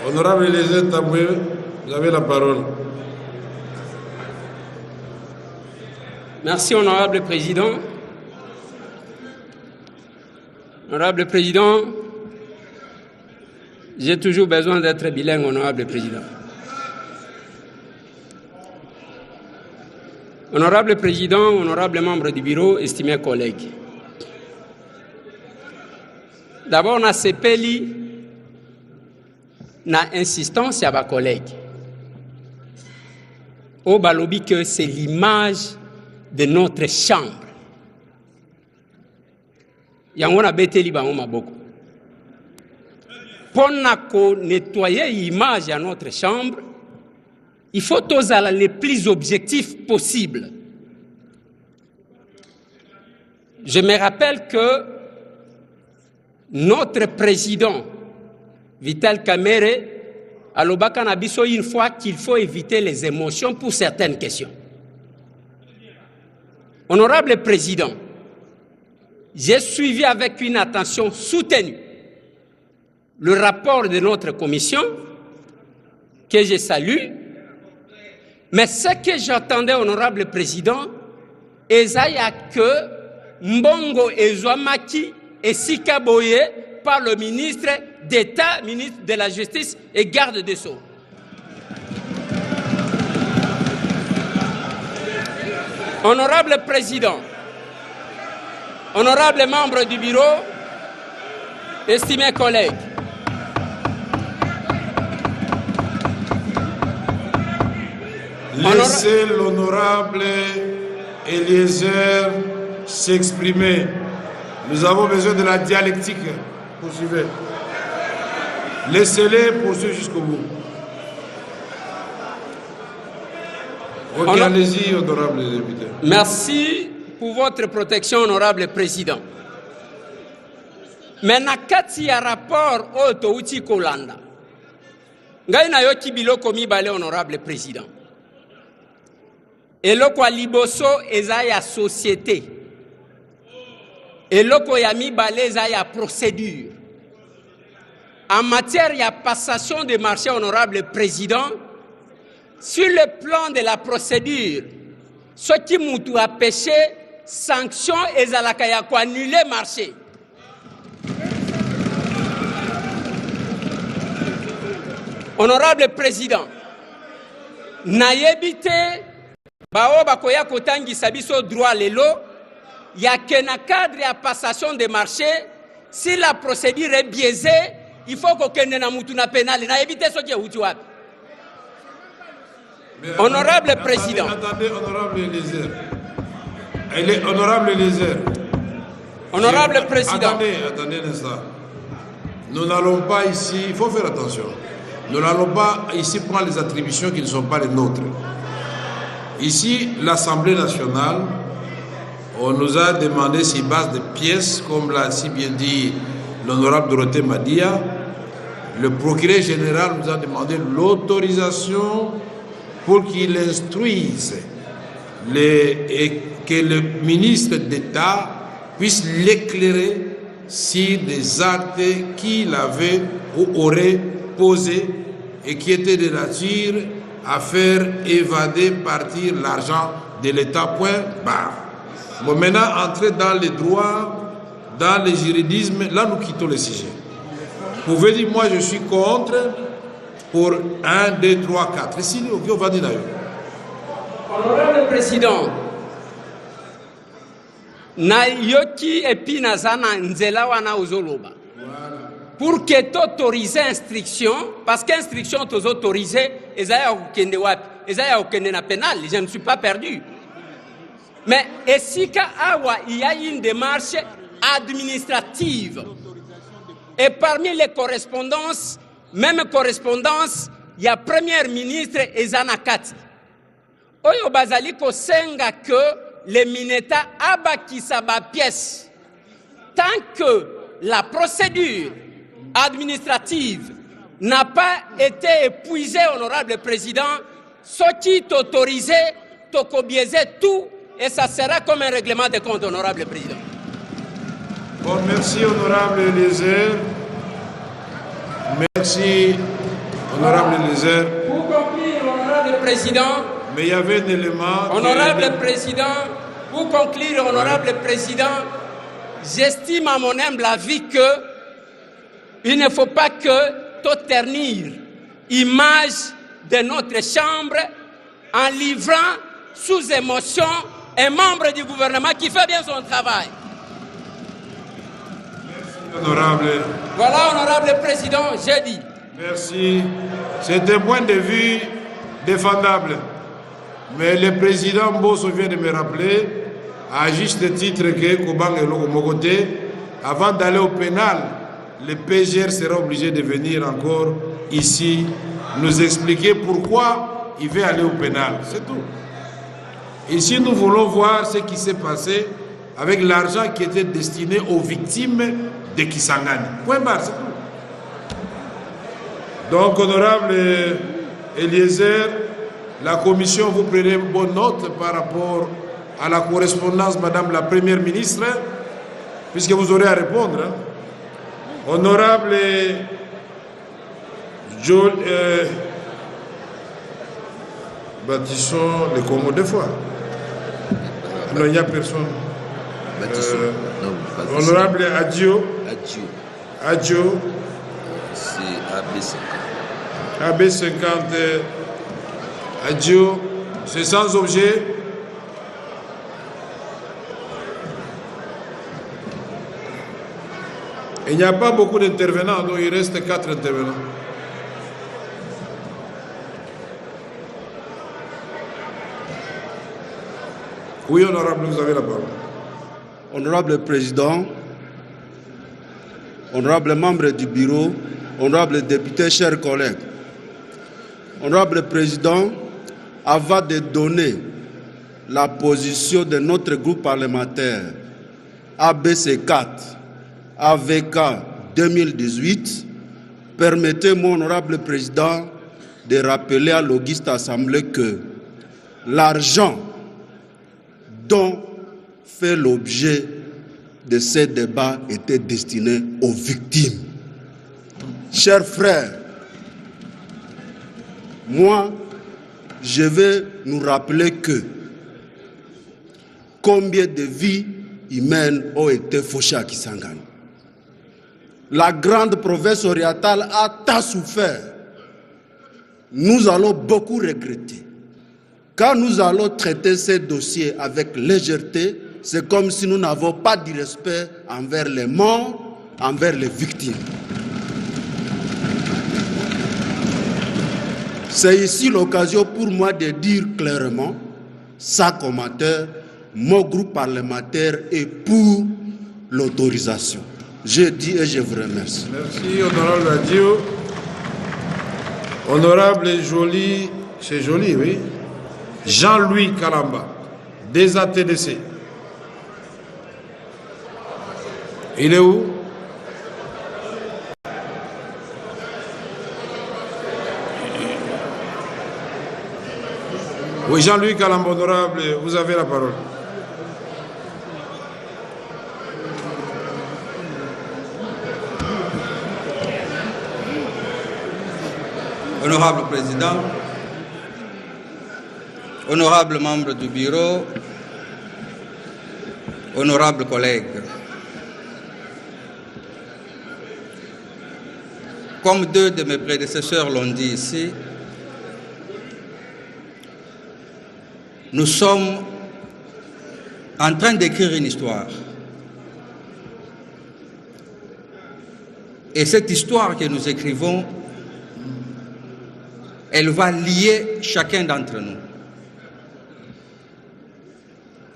Honorable Eliezer Tamboué, vous avez la parole. Merci, Honorable Président. Honorable Président, j'ai toujours besoin d'être bilingue, Honorable Président. Honorable Président, honorable membre du bureau, estimés collègues. D'abord, on a sepeli na insistance à ma collègue. Au balobi que c'est l'image de notre chambre. Yangona beteli bango maboko. Pour nettoyer l'image de notre chambre, il faut tous aller les plus objectifs possibles. Je me rappelle que notre président, Vital Kamerhe, a l'obaka na biso une fois qu'il faut éviter les émotions pour certaines questions. Honorable Président, j'ai suivi avec une attention soutenue le rapport de notre commission, que je salue, mais ce que j'attendais, Honorable Président, c'est que Mbongo Ezouamaki et Sikaboye par le ministre d'État, ministre de la Justice et garde des Sceaux. Honorable Président, honorable membre du bureau, estimés collègues, laissez l'honorable Eliezer s'exprimer. Nous avons besoin de la dialectique. Poursuivez. Laissez-les poursuivre jusqu'au bout. Ok, allez-y, honorable député. Merci pour votre protection, honorable Président. Mais nakati ya rapport oto uti kolanda. Ngai na yoki biloko mibale, honorable Président. Eloko ya liboso eza ya société. Eloko ya mibale eza ya procédure. En matière de passation de marché, honorable Président, sur le plan de la procédure, ce qui m'a péché, sanction ezalaka ya ko annuler marché. Honorable Président, naïbité, bao bakoya kotangisa biso droit lelo, ya kena cadre ya passation de marché, si la procédure est biaisée, il faut qu'on ait na mutuna pénal, naïbité ce qui est outi wapi. Honorable Président. Attendez, honorable Eliezer. Honorable Eliezer. Honorable Président. Attendez un instant. Nous n'allons pas ici, il faut faire attention. Nous n'allons pas ici prendre les attributions qui ne sont pas les nôtres. Ici, l'Assemblée nationale, on nous a demandé sur base de pièces, comme l'a si bien dit l'honorable Dorothée Madia, le procureur général nous a demandé l'autorisation pour qu'il instruise et que le ministre d'État puisse l'éclairer sur des actes qu'il avait ou aurait posés et qui étaient de nature à faire évader, partir l'argent de l'État, point barre. Bon, maintenant, entrer dans les droits, dans les juridismes, là nous quittons le sujet. Vous pouvez dire, moi je suis contre, pour 1, 2, 3, 4. Ici, on va dire d'ailleurs. Honorable Président, na yoki epi nazana nzela wana ozoloba. Pour que tu autorises instruction, parce qu'instruction tu autorise, ezaya okende wapi, ezaya okende na pénal, je ne suis pas perdu. Mais esika awa, il y a une démarche administrative. Et parmi les correspondances, même correspondance, il y a Premier ministre Ezanakati. Oyo bazali ko senga que les mineta abakisa ba pièce. Tant que la procédure administrative n'a pas été épuisée, honorable président, ce qui est autorisé, tokobiaiser tout, et ça sera comme un règlement de compte, honorable président. Bon, merci, honorable Eliezer. Merci Honorable Eliezer. Pour conclure, honorable président. Mais il y avait un élément. Honorable président, pour conclure, honorable président, j'estime à mon humble avis que il ne faut pas que tout ternir l'image de notre chambre en livrant sous émotion un membre du gouvernement qui fait bien son travail. Merci, honorable. Voilà, honorable président, j'ai dit. Merci. C'est un point de vue défendable. Mais le président Mbosso vient de me rappeler, à juste titre que Kobang et Mokote, avant d'aller au pénal, le PGR sera obligé de venir encore ici nous expliquer pourquoi il veut aller au pénal. C'est tout. Ici, nous voulons voir ce qui s'est passé avec l'argent qui était destiné aux victimes de Kisangani. Point barre, c'est tout. Donc, honorable Eliezer, la commission vous prenez une bonne note par rapport à la correspondance, Madame la Première ministre, puisque vous aurez à répondre. Hein. Honorable bâtissons les Congo deux fois. Non, il n'y a personne. Honorable Adjo. Adjo. C'est AB50. AB50. Adjo. C'est sans objet. Il n'y a pas beaucoup d'intervenants, donc il reste 4 intervenants. Oui, honorable, vous avez la parole. Honorable Président, honorable membre du bureau, honorable député, chers collègues. Honorable Président, avant de donner la position de notre groupe parlementaire ABC4 AVK 2018, permettez-moi, honorable Président, de rappeler à l'auguste Assemblée que l'argent dont fait l'objet de ces débats était destiné aux victimes. Chers frères, moi, je vais nous rappeler que combien de vies humaines ont été fauchées à Kisangani. La grande province orientale a tant souffert. Nous allons beaucoup regretter. Quand nous allons traiter ces dossiers avec légèreté, c'est comme si nous n'avons pas de respect envers les morts, envers les victimes. C'est ici l'occasion pour moi de dire clairement, sans commentaire, mon groupe parlementaire est pour l'autorisation. Je dis et je vous remercie. Merci, honorable Adio. Honorable Joly, c'est Joly, oui. Jean-Louis Kalamba, des ATDC. Il est où? Oui, Jean-Louis Kalamba, honorable, vous avez la parole. Honorable Président, honorables membres du bureau, honorables collègues, comme deux de mes prédécesseurs l'ont dit ici, nous sommes en train d'écrire une histoire. Et cette histoire que nous écrivons, elle va lier chacun d'entre nous.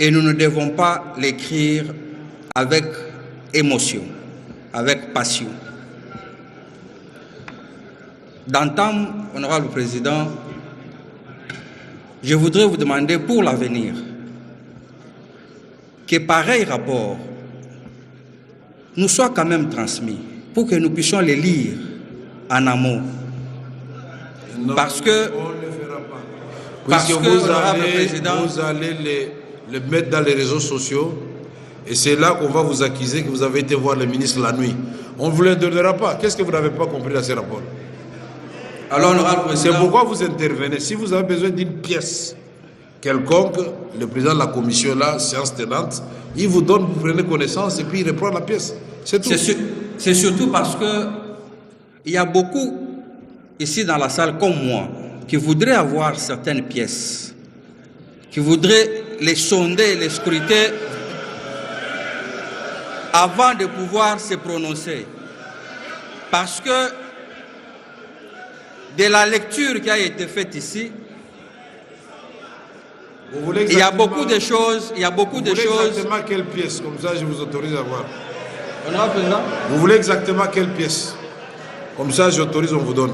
Et nous ne devons pas l'écrire avec émotion, avec passion. D'entendre, honorable Président, je voudrais vous demander pour l'avenir que pareil rapport nous soit quand même transmis pour que nous puissions les lire en amont. Non, parce que, on ne le fera pas. Parce Puisque que, vous allez les mettre dans les réseaux sociaux et c'est là qu'on va vous accuser que vous avez été voir le ministre la nuit. On ne vous le donnera pas. Qu'est-ce que vous n'avez pas compris dans ces rapports? Alors, honorable président, c'est pourquoi vous intervenez. Si vous avez besoin d'une pièce quelconque, le président de la commission là, séance tenante, il vous donne, vous prenez connaissance et puis il reprend la pièce. C'est tout. C'est surtout parce que il y a beaucoup ici dans la salle comme moi qui voudraient avoir certaines pièces, qui voudraient les sonder, les scruter avant de pouvoir se prononcer. Parce que de la lecture qui a été faite ici, il y a beaucoup de choses. Il y a beaucoup de choses. Exactement quelle pièce? Comme ça, je vous autorise à voir. Honorable président. Vous voulez exactement quelle pièce? Comme ça, j'autorise, on vous donne.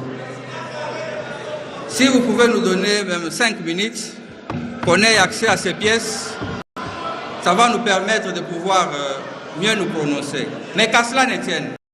Si vous pouvez nous donner même 5 minutes, qu'on ait accès à ces pièces, ça va nous permettre de pouvoir mieux nous prononcer. Mais qu'à cela ne tienne,